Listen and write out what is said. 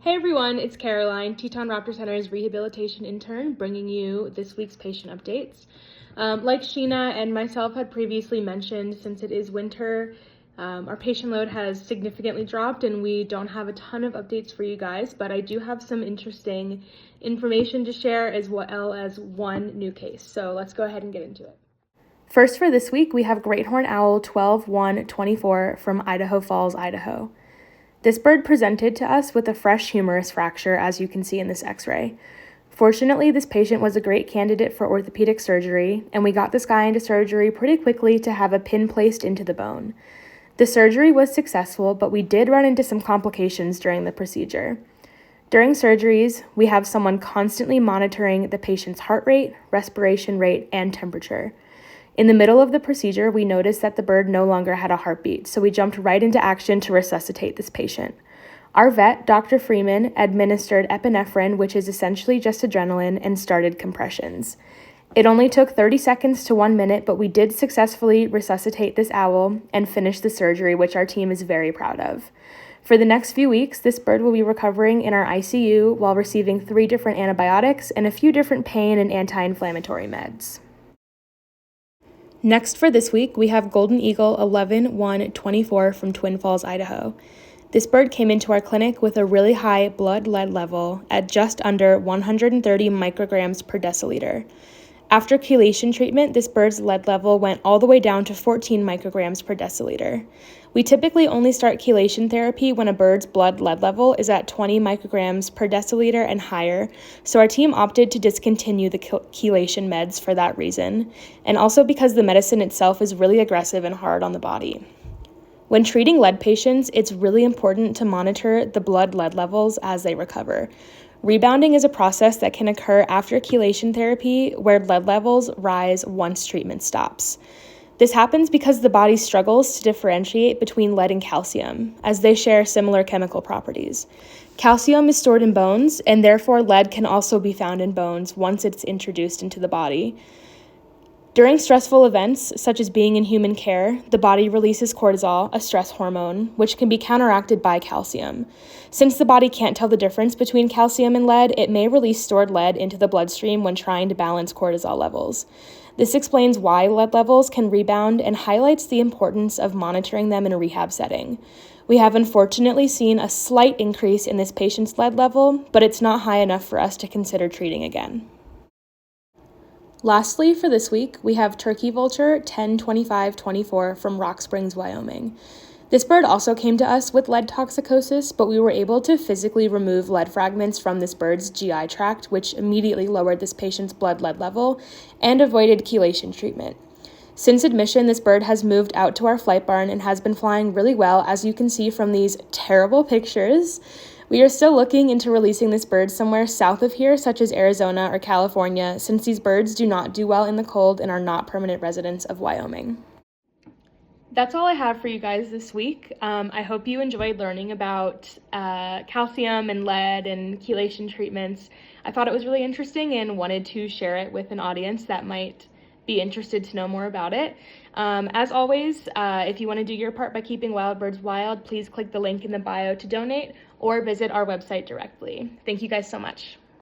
Hey everyone, it's Caroline, Teton Raptor Center's rehabilitation intern, bringing you this week's patient updates. Like Sheena and myself had previously mentioned, since it is winter, our patient load has significantly dropped and we don't have a ton of updates for you guys, but I do have some interesting information to share as well as one new case. So let's go ahead and get into it. First for this week, we have Great Horned Owl 12-1-24 from Idaho Falls, Idaho. This bird presented to us with a fresh humerus fracture, as you can see in this x-ray. Fortunately, this patient was a great candidate for orthopedic surgery, and we got this guy into surgery pretty quickly to have a pin placed into the bone. The surgery was successful, but we did run into some complications during the procedure. During surgeries, we have someone constantly monitoring the patient's heart rate, respiration rate, and temperature. In the middle of the procedure, we noticed that the bird no longer had a heartbeat, so we jumped right into action to resuscitate this patient. Our vet, Dr. Freeman, administered epinephrine, which is essentially just adrenaline, and started compressions. It only took 30 seconds to 1 minute, but we did successfully resuscitate this owl and finish the surgery, which our team is very proud of. For the next few weeks, this bird will be recovering in our ICU while receiving 3 different antibiotics and a few different pain and anti-inflammatory meds. Next for this week, we have Golden Eagle 11-1-24 from Twin Falls, Idaho. This bird came into our clinic with a really high blood lead level at just under 130 micrograms per deciliter. After chelation treatment, this bird's lead level went all the way down to 14 micrograms per deciliter. We typically only start chelation therapy when a bird's blood lead level is at 20 micrograms per deciliter and higher, so our team opted to discontinue the chelation meds for that reason, and also because the medicine itself is really aggressive and hard on the body. When treating lead patients, it's really important to monitor the blood lead levels as they recover. Rebounding is a process that can occur after chelation therapy where lead levels rise once treatment stops. This happens because the body struggles to differentiate between lead and calcium, as they share similar chemical properties. Calcium is stored in bones, and therefore lead can also be found in bones once it's introduced into the body. During stressful events, such as being in human care, the body releases cortisol, a stress hormone, which can be counteracted by calcium. Since the body can't tell the difference between calcium and lead, it may release stored lead into the bloodstream when trying to balance cortisol levels. This explains why lead levels can rebound and highlights the importance of monitoring them in a rehab setting. We have unfortunately seen a slight increase in this patient's lead level, but it's not high enough for us to consider treating again. Lastly, for this week, we have Turkey Vulture 10-25-24 from Rock Springs, Wyoming. This bird also came to us with lead toxicosis, but we were able to physically remove lead fragments from this bird's GI tract, which immediately lowered this patient's blood lead level and avoided chelation treatment. Since admission, this bird has moved out to our flight barn and has been flying really well, as you can see from these terrible pictures. We are still looking into releasing this bird somewhere south of here, such as Arizona or California, since these birds do not do well in the cold and are not permanent residents of Wyoming. That's all I have for you guys this week. I hope you enjoyed learning about calcium and lead and chelation treatments. I thought it was really interesting and wanted to share it with an audience that might be interested to know more about it. As always, if you want to do your part by keeping wild birds wild, please click the link in the bio to donate or visit our website directly. Thank you guys so much.